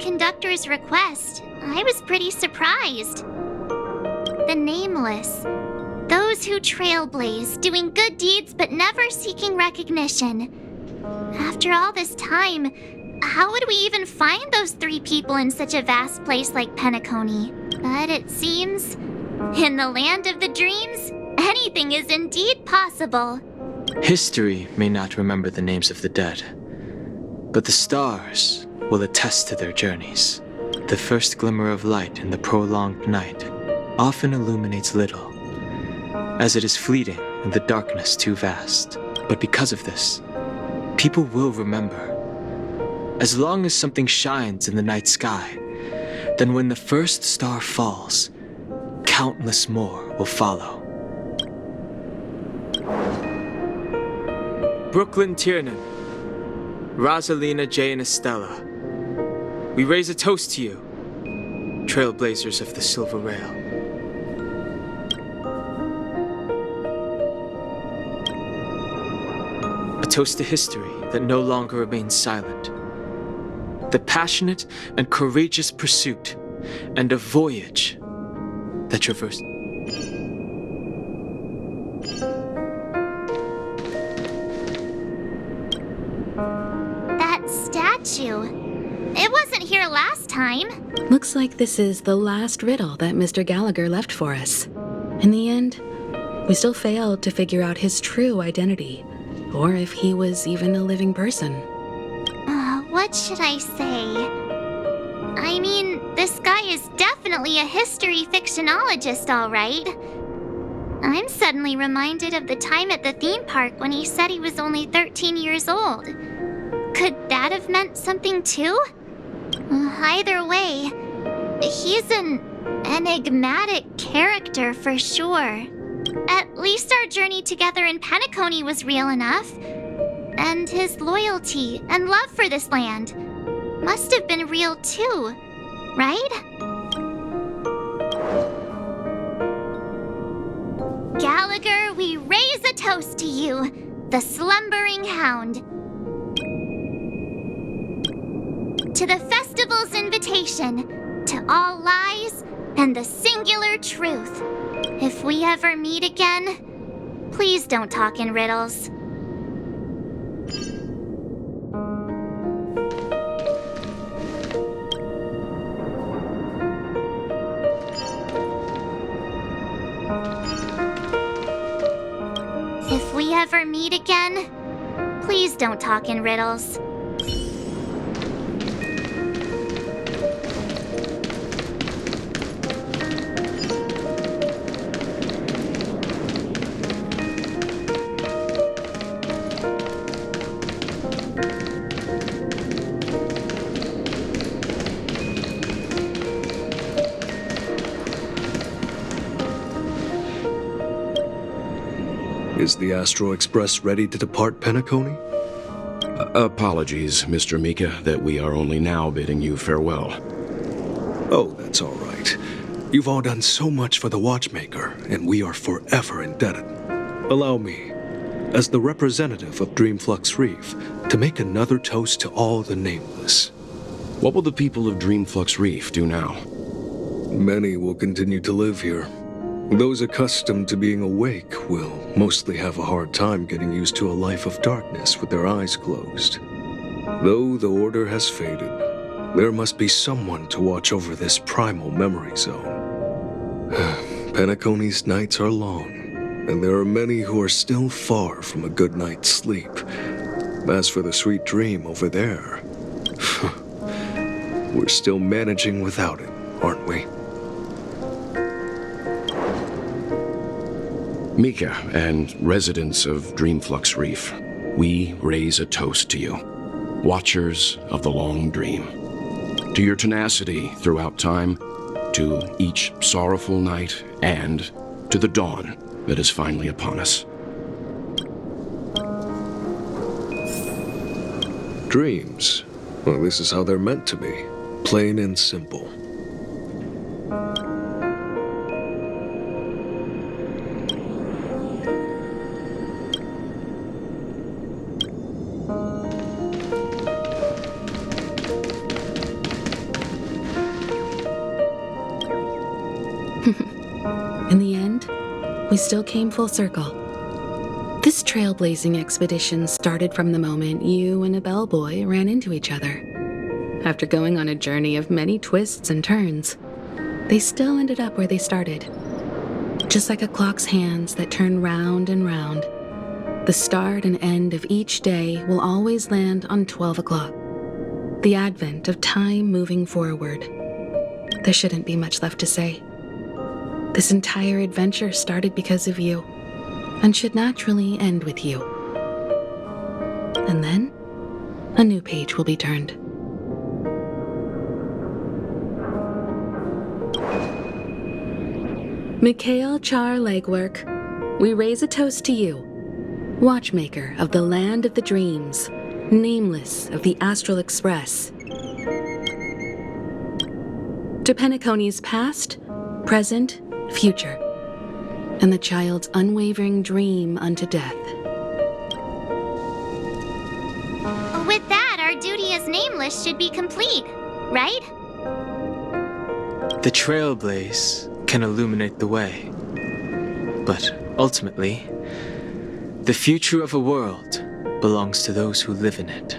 conductor's request, I was pretty surprised. The nameless. Those who trailblaze, doing good deeds but never seeking recognition. After all this time, how would we even find those 3 people in such a vast place like Penacony? But it seems, in the land of the dreams, anything is indeed possible. History may not remember the names of the dead, but the stars will attest to their journeys. The first glimmer of light in the prolonged night often illuminates little, as it is fleeting and the darkness too vast. But because of this, people will remember. As long as something shines in the night sky, then when the first star falls, countless more will follow. Brooklyn Tiernan, Rosalina, Jay, and Estella, we raise a toast to you, Trailblazers of the Silver Rail. A toast to history that no longer remains silent. The passionate and courageous pursuit, and a voyage that traversed. That statue. It wasn't here last time. Looks like this is the last riddle that Mr. Gallagher left for us. In the end, we still failed to figure out his true identity, or if he was even a living person. What should I say? I mean, this guy is definitely a history fictionologist, all right. I'm suddenly reminded of the time at the theme park when he said he was only 13 years old. Could that have meant something too? Either way, he's an enigmatic character for sure. At least our journey together in Penacony was real enough. And his loyalty and love for this land must have been real too, right? Gallagher, we raise a toast to you, the slumbering hound. To the festival's invitation, to all lies and the singular truth. If we ever meet again, please don't talk in riddles. If we ever meet again, please don't talk in riddles. Is the Astro Express ready to depart Penacony? Apologies, Mr. Mika, that we are only now bidding you farewell. Oh, that's all right. You've all done so much for the Watchmaker, and we are forever indebted. Allow me, as the representative of Dreamflux Reef, to make another toast to all the nameless. What will the people of Dreamflux Reef do now? Many will continue to live here. Those accustomed to being awake will mostly have a hard time getting used to a life of darkness with their eyes closed. Though the order has faded, there must be someone to watch over this primal memory zone. Penacony's nights are long, and there are many who are still far from a good night's sleep. As for the sweet dream over there, we're still managing without it, aren't we? Mika and residents of Dreamflux Reef, we raise a toast to you, watchers of the long dream. To your tenacity throughout time, to each sorrowful night, and to the dawn that is finally upon us. Dreams. Well, this is how they're meant to be. Plain and simple. we still came full circle. This trailblazing expedition started from the moment you and a bellboy ran into each other. After going on a journey of many twists and turns, they still ended up where they started. Just like a clock's hands that turn round and round, the start and end of each day will always land on 12 o'clock. The advent of time moving forward. There shouldn't be much left to say. This entire adventure started because of you, and should naturally end with you. And then, a new page will be turned. Mikhail Char Legwork, we raise a toast to you, watchmaker of the land of the dreams, nameless of the Astral Express. To Penacony's past, present, future, and the child's unwavering dream unto death. With that, our duty as nameless should be complete, right? The Trailblaze can illuminate the way. But ultimately, the future of a world belongs to those who live in it.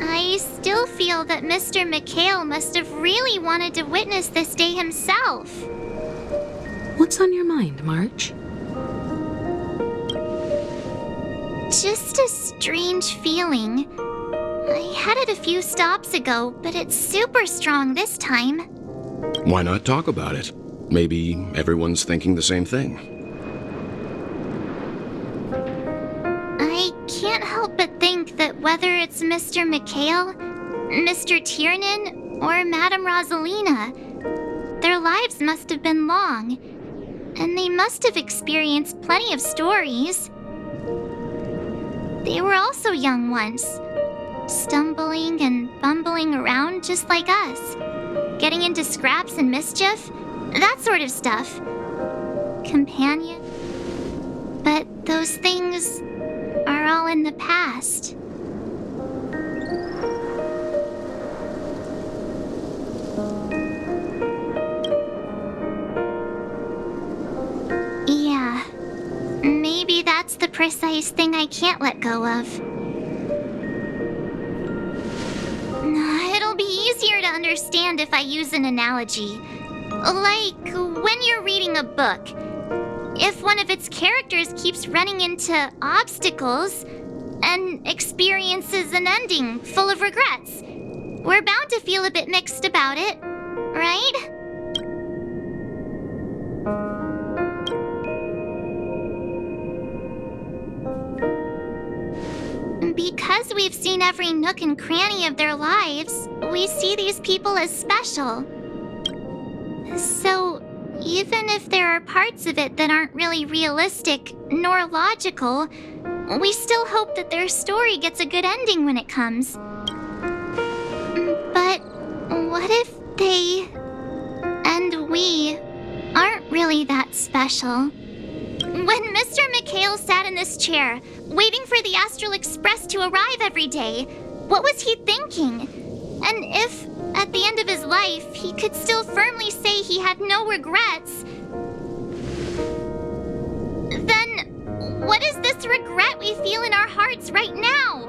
I still feel that Mr. Mikhail must have really wanted to witness this day himself. What's on your mind, March? Just a strange feeling. I had it a few stops ago, but it's super strong this time. Why not talk about it? Maybe everyone's thinking the same thing. I can't help but think that whether it's Mr. Mikhail, Mr. Tiernan, or Madame Rosalina, their lives must have been long, and they must have experienced plenty of stories. They were also young once, stumbling and bumbling around just like us, getting into scraps and mischief, that sort of stuff. Companion. But those things are all in the past. Yeah, maybe that's the precise thing I can't let go of. It'll be easier to understand if I use an analogy. Like when you're reading a book. If one of its characters keeps running into obstacles and experiences an ending full of regrets, we're bound to feel a bit mixed about it, right? Because we've seen every nook and cranny of their lives, we see these people as special. So, even if there are parts of it that aren't really realistic nor logical, we still hope that their story gets a good ending when it comes. But what if they and we aren't really that special? When Mr. Mikhail sat in this chair, waiting for the Astral Express to arrive every day, what was he thinking? And if, at the end of his life, he could still firmly say he had no regrets, then what is this regret we feel in our hearts right now?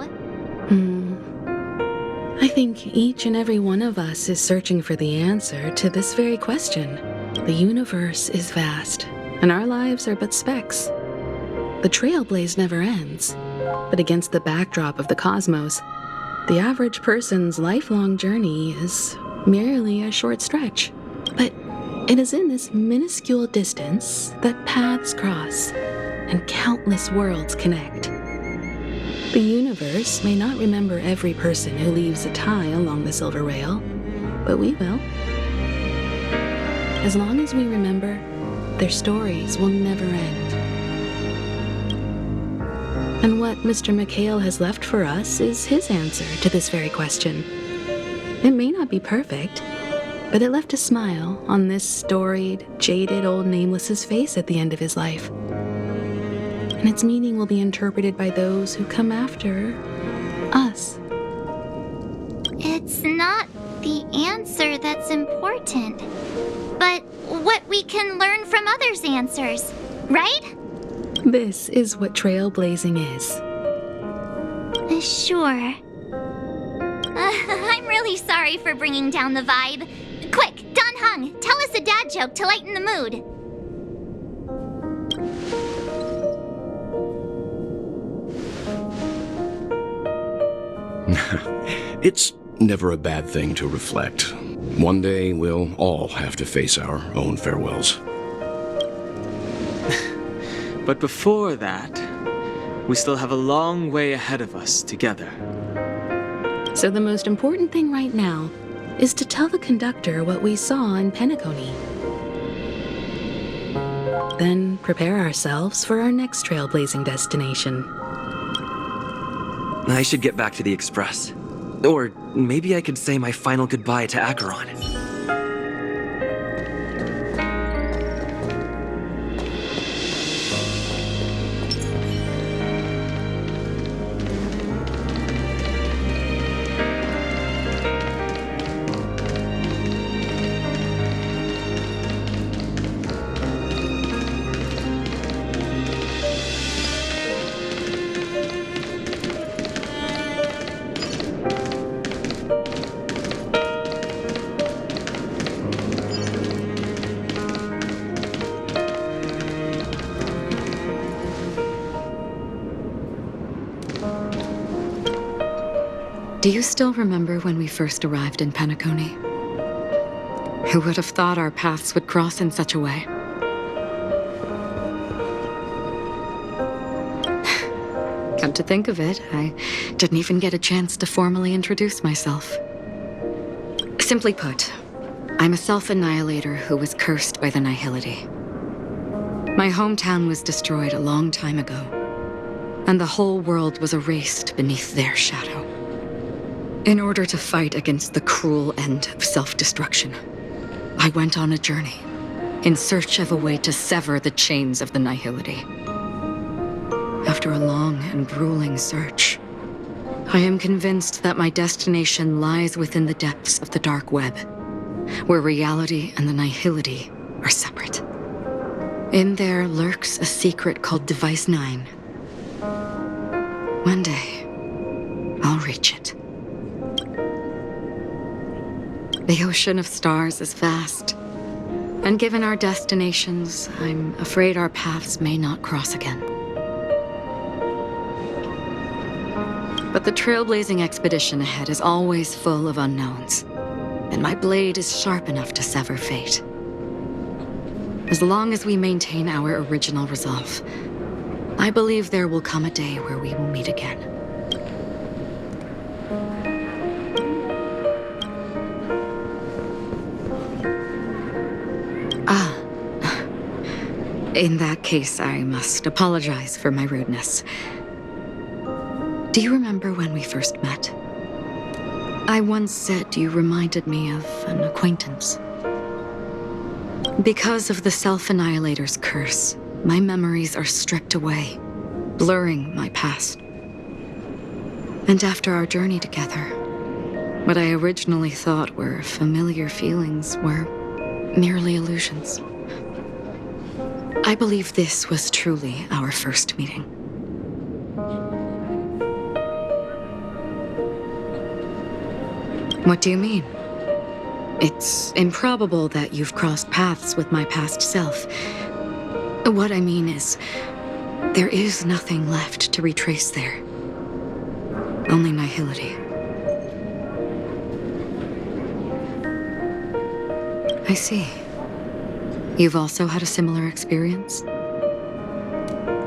I think each and every one of us is searching for the answer to this very question. The universe is vast, and our lives are but specks. The trailblaze never ends, but against the backdrop of the cosmos, the average person's lifelong journey is merely a short stretch. But it is in this minuscule distance that paths cross and countless worlds connect. The universe may not remember every person who leaves a tie along the silver rail, but we will. As long as we remember, their stories will never end. And what Mr. Mikhail has left for us is his answer to this very question. It may not be perfect, but it left a smile on this storied, jaded old Nameless's face at the end of his life. And its meaning will be interpreted by those who come after us. It's not the answer that's important, but what we can learn from others' answers, right? This is what trailblazing is. Sure. I'm really sorry for bringing down the vibe. Quick, Don Hung, tell us a dad joke to lighten the mood. It's never a bad thing to reflect. One day we'll all have to face our own farewells. But before that, we still have a long way ahead of us together. So the most important thing right now is to tell the conductor what we saw in Penacony. Then prepare ourselves for our next trailblazing destination. I should get back to the Express. Or maybe I could say my final goodbye to Acheron. Do you still remember when we first arrived in Penacony? Who would have thought our paths would cross in such a way? Come to think of it, I didn't even get a chance to formally introduce myself. Simply put, I'm a self-annihilator who was cursed by the Nihility. My hometown was destroyed a long time ago, and the whole world was erased beneath their shadow. In order to fight against the cruel end of self-destruction, I went on a journey in search of a way to sever the chains of the Nihility. After a long and grueling search, I am convinced that my destination lies within the depths of the dark web, where reality and the Nihility are separate. In there lurks a secret called Device 9. One day, I'll reach it. The ocean of stars is vast, and given our destinations, I'm afraid our paths may not cross again. But the trailblazing expedition ahead is always full of unknowns, and my blade is sharp enough to sever fate. As long as we maintain our original resolve, I believe there will come a day where we will meet again. In that case, I must apologize for my rudeness. Do you remember when we first met? I once said you reminded me of an acquaintance. Because of the Self-Annihilator's curse, my memories are stripped away, blurring my past. And after our journey together, what I originally thought were familiar feelings were merely illusions. I believe this was truly our first meeting. What do you mean? It's improbable that you've crossed paths with my past self. What I mean is, there is nothing left to retrace there. Only nihility. I see. You've also had a similar experience?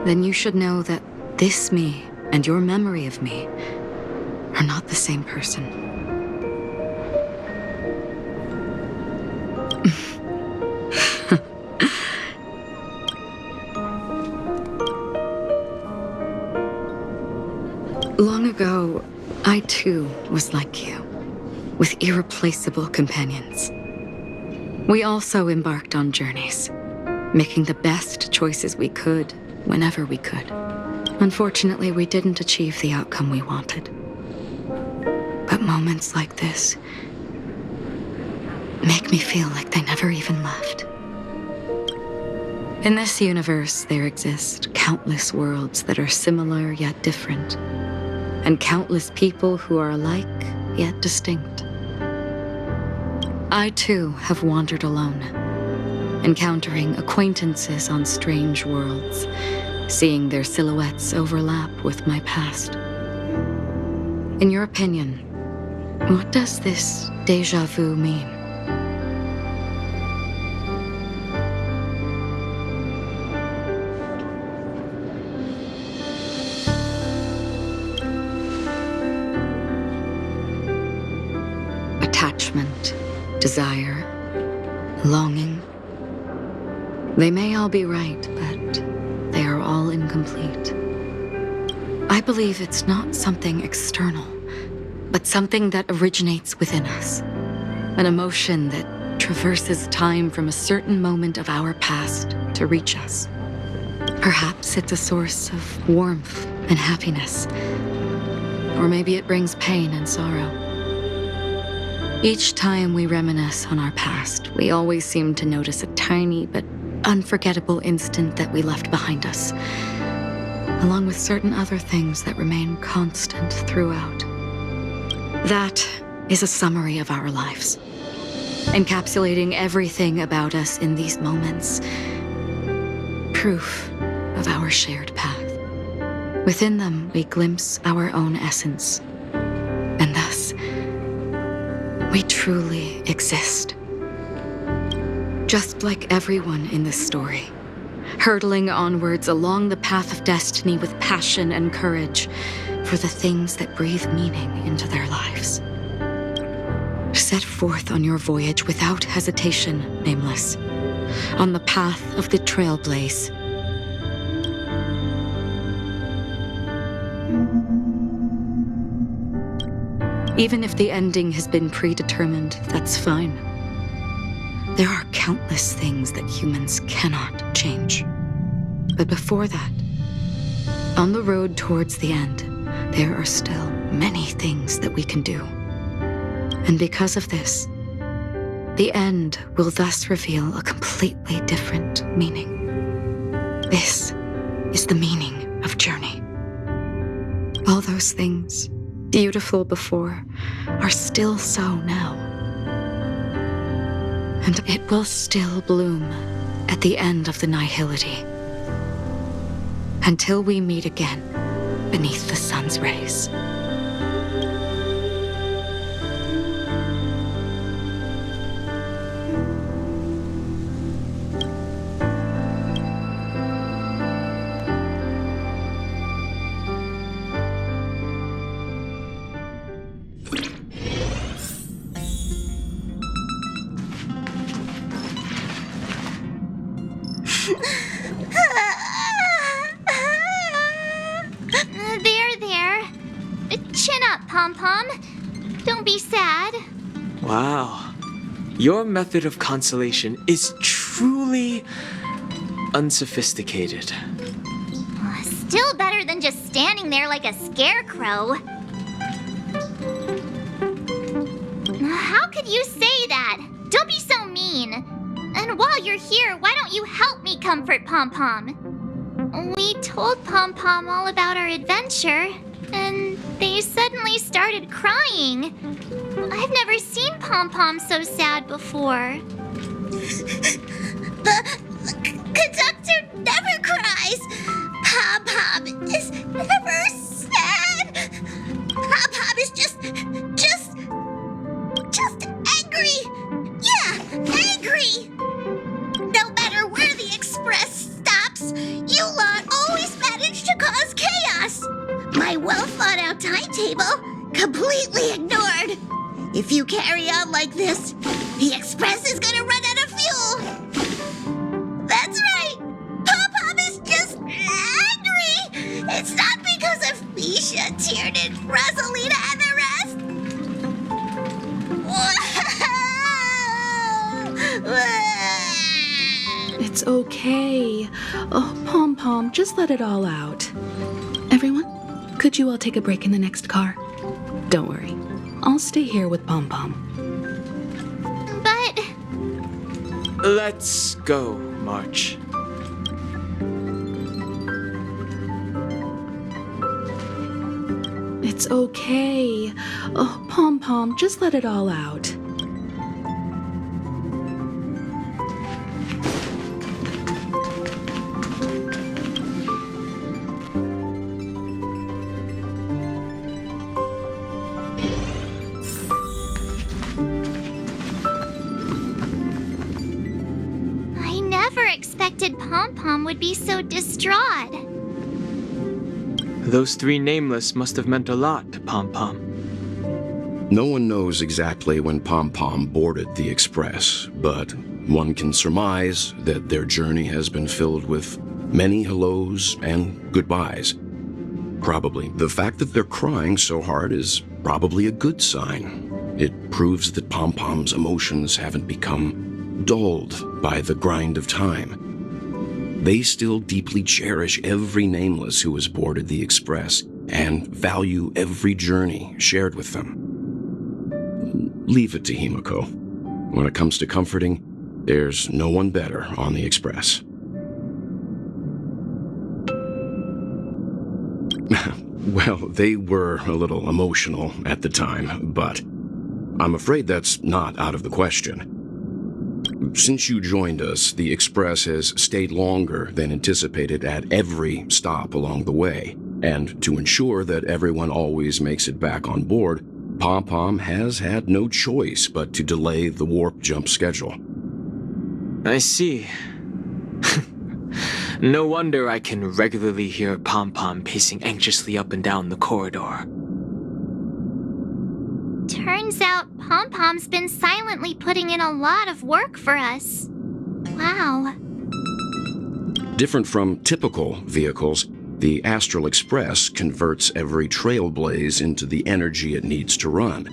Then you should know that this me and your memory of me are not the same person. Long ago, I too was like you, with irreplaceable companions. We also embarked on journeys, making the best choices we could, whenever we could. Unfortunately, we didn't achieve the outcome we wanted. But moments like this, make me feel like they never even left. In this universe, there exist countless worlds that are similar yet different, and countless people who are alike yet distinct. I too have wandered alone, encountering acquaintances on strange worlds, seeing their silhouettes overlap with my past. In your opinion, what does this déjà vu mean? Attachment, desire, longing. They may all be right, but they are all incomplete. I believe it's not something external, but something that originates within us. An emotion that traverses time from a certain moment of our past to reach us. Perhaps it's a source of warmth and happiness, or maybe it brings pain and sorrow. Each time we reminisce on our past, we always seem to notice a tiny but unforgettable instant that we left behind us, along with certain other things that remain constant throughout. That is a summary of our lives, encapsulating everything about us in these moments. Proof of our shared path. Within them, we glimpse our own essence, and thus, we truly exist. Just like everyone in this story, hurtling onwards along the path of destiny with passion and courage for the things that breathe meaning into their lives. Set forth on your voyage without hesitation, Nameless, on the path of the Trailblaze. Even if the ending has been predetermined, that's fine. There are countless things that humans cannot change. But before that, on the road towards the end, there are still many things that we can do. And because of this, the end will thus reveal a completely different meaning. This is the meaning of Journey. All those things, beautiful before, are still so now. And it will still bloom at the end of the nihility. Until we meet again beneath the sun's rays. Pom-Pom. Don't be sad. Wow. Your method of consolation is truly unsophisticated. Still better than just standing there like a scarecrow. How could you say that? Don't be so mean. And while you're here, why don't you help me comfort Pom-Pom? We told Pom-Pom all about our adventure, and they suddenly started crying. I've never seen Pom-Pom so sad before. The conductor never cries. Pom-Pom is never sad. Pom-Pom is just angry. Yeah, angry. No matter where the express stops, you lot always manage to cause chaos. My well-thought-out timetable completely ignored. If you carry on like this, the express is gonna run out of fuel. That's right. Pom-Pom is just angry. It's not because of Misha, Tiernan, Rosalina, and the rest. It's okay. Oh, Pom-Pom, just let it all out. Everyone, could you all take a break in the next car? Don't worry. I'll stay here with Pom-Pom. But Let's go, March. It's okay. Oh, Pom Pom, just let it all out. I never expected Pom Pom would be so distraught. Those three nameless must have meant a lot to Pom Pom. No one knows exactly when Pom Pom boarded the Express, but one can surmise that their journey has been filled with many hellos and goodbyes. Probably the fact that they're crying so hard is probably a good sign. It proves that Pom Pom's emotions haven't become dulled by the grind of time. They still deeply cherish every nameless who has boarded the Express and value every journey shared with them. Leave it to Himiko. When it comes to comforting, there's no one better on the Express. Well, they were a little emotional at the time, but I'm afraid that's not out of the question. Since you joined us, the Express has stayed longer than anticipated at every stop along the way, and to ensure that everyone always makes it back on board, Pom Pom has had no choice but to delay the warp jump schedule. I see. No wonder I can regularly hear Pom Pom pacing anxiously up and down the corridor. Turns out Pom Pom's been silently putting in a lot of work for us. Wow. Different from typical vehicles, the Astral Express converts every Trailblaze into the energy it needs to run.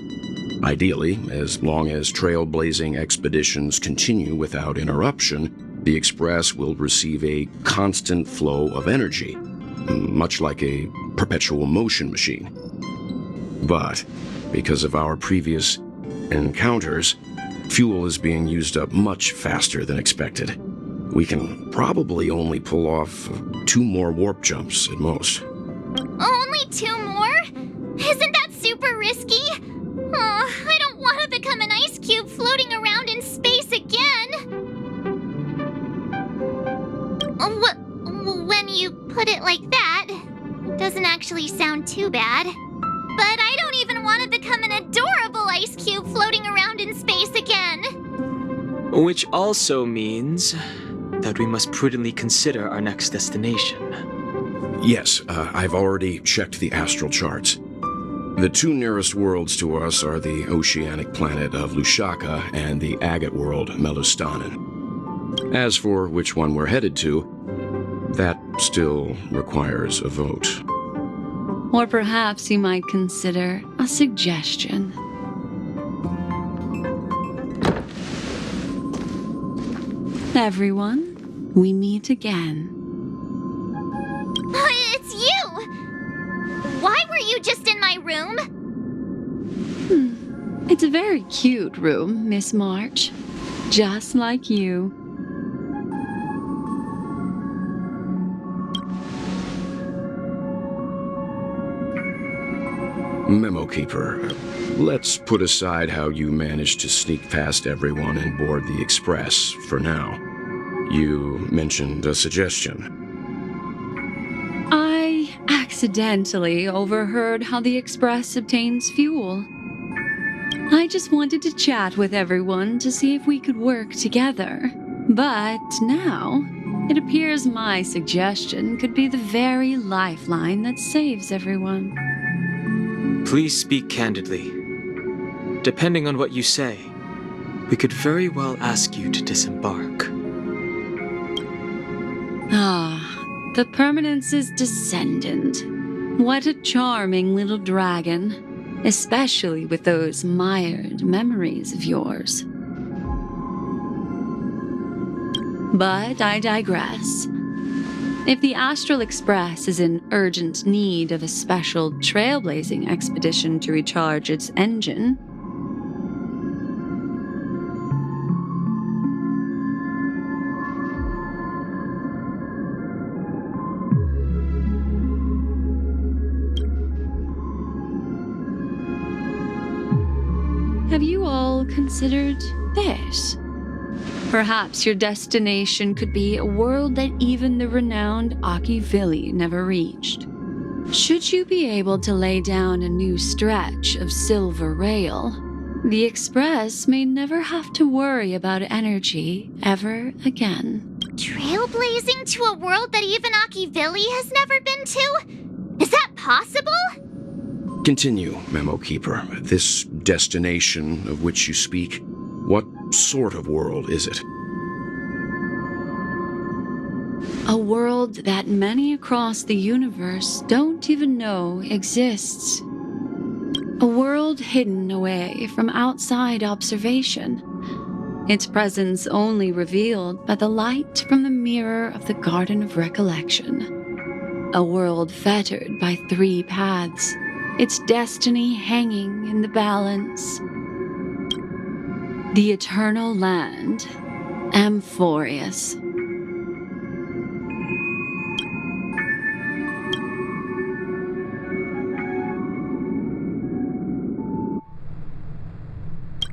Ideally, as long as trailblazing expeditions continue without interruption, the Express will receive a constant flow of energy, much like a perpetual motion machine. But because of our previous encounters, fuel is being used up much faster than expected. We can probably only pull off 2 more warp jumps at most. Only 2 more? Isn't that super risky? Oh, I don't want to become an ice cube floating around in space again. When you put it like that, it doesn't actually sound too bad. But I don't even want to become an adorable ice cube floating around in space again. Which also means that we must prudently consider our next destination. Yes, I've already checked the astral charts. The 2 nearest worlds to us are the oceanic planet of Lushaka and the agate world Melustanen. As for which one we're headed to, that still requires a vote. Or perhaps you might consider a suggestion. Everyone, we meet again. It's you! Why were you just in my room? It's a very cute room, Miss March. Just like you. Memo Keeper, let's put aside how you managed to sneak past everyone and board the Express for now. You mentioned a suggestion. I accidentally overheard how the Express obtains fuel. I just wanted to chat with everyone to see if we could work together. But now, it appears my suggestion could be the very lifeline that saves everyone. Please speak candidly. Depending on what you say, we could very well ask you to disembark. The Permanence's descendant. What a charming little dragon, especially with those mired memories of yours. But I digress. If the Astral Express is in urgent need of a special trailblazing expedition to recharge its engine, have you all considered this? Perhaps your destination could be a world that even the renowned Akivili never reached. Should you be able to lay down a new stretch of silver rail, the Express may never have to worry about energy ever again. Trailblazing to a world that even Akivili has never been to? Is that possible? Continue, Memo Keeper. This destination of which you speak, what sort of world is it? A world that many across the universe don't even know exists. A world hidden away from outside observation. Its presence only revealed by the light from the mirror of the Garden of Recollection. A world fettered by 3 paths, its destiny hanging in the balance. The Eternal Land, Amphorius.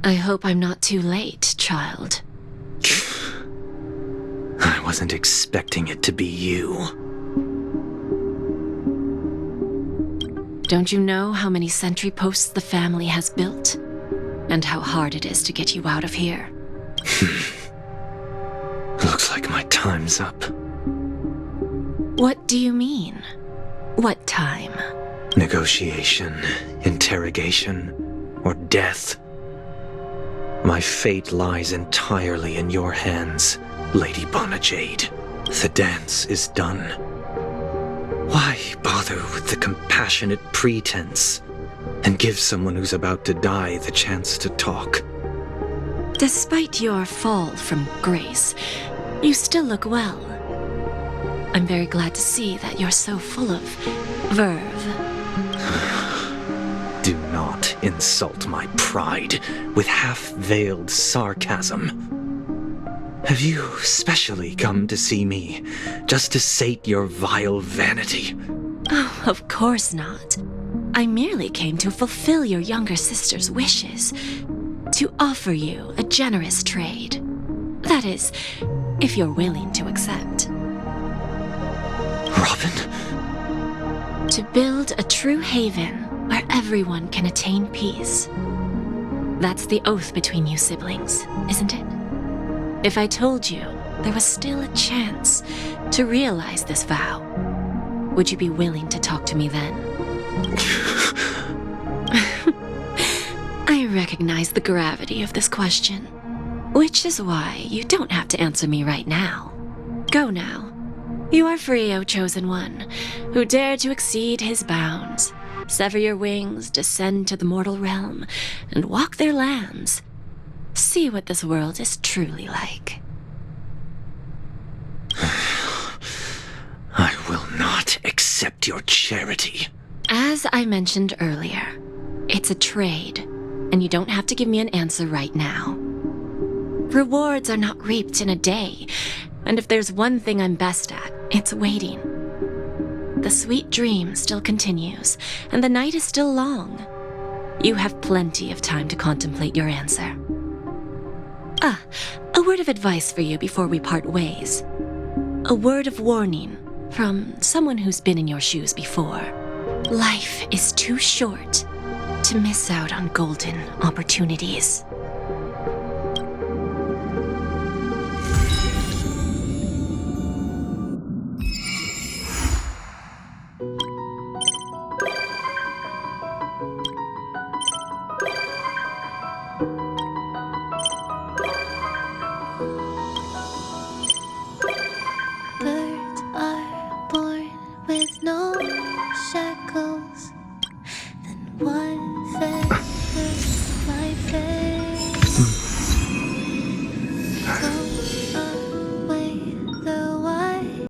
I hope I'm not too late, child. I wasn't expecting it to be you. Don't you know how many sentry posts the family has built? And how hard it is to get you out of here? Looks like my time's up. What do you mean? What time? Negotiation, interrogation, or death. My fate lies entirely in your hands, Lady Bonajade. The dance is done. Why bother with the compassionate pretense and give someone who's about to die the chance to talk? Despite your fall from grace, you still look well. I'm very glad to see that you're so full of verve. Do not insult my pride with half-veiled sarcasm. Have you specially come to see me just to sate your vile vanity? Oh, of course not. I merely came to fulfill your younger sister's wishes. To offer you a generous trade. That is, if you're willing to accept. Robin? To build a true haven where everyone can attain peace. That's the oath between you siblings, isn't it? If I told you there was still a chance to realize this vow, would you be willing to talk to me then? I recognize the gravity of this question, which is why you don't have to answer me right now. Go now. You are free, O Chosen One, who dare to exceed his bounds. Sever your wings, descend to the mortal realm, and walk their lands. See what this world is truly like. I will not accept your charity. As I mentioned earlier, it's a trade, and you don't have to give me an answer right now. Rewards are not reaped in a day, and if there's one thing I'm best at, it's waiting. The sweet dream still continues, and the night is still long. You have plenty of time to contemplate your answer. A word of advice for you before we part ways. A word of warning from someone who's been in your shoes before. Life is too short to miss out on golden opportunities.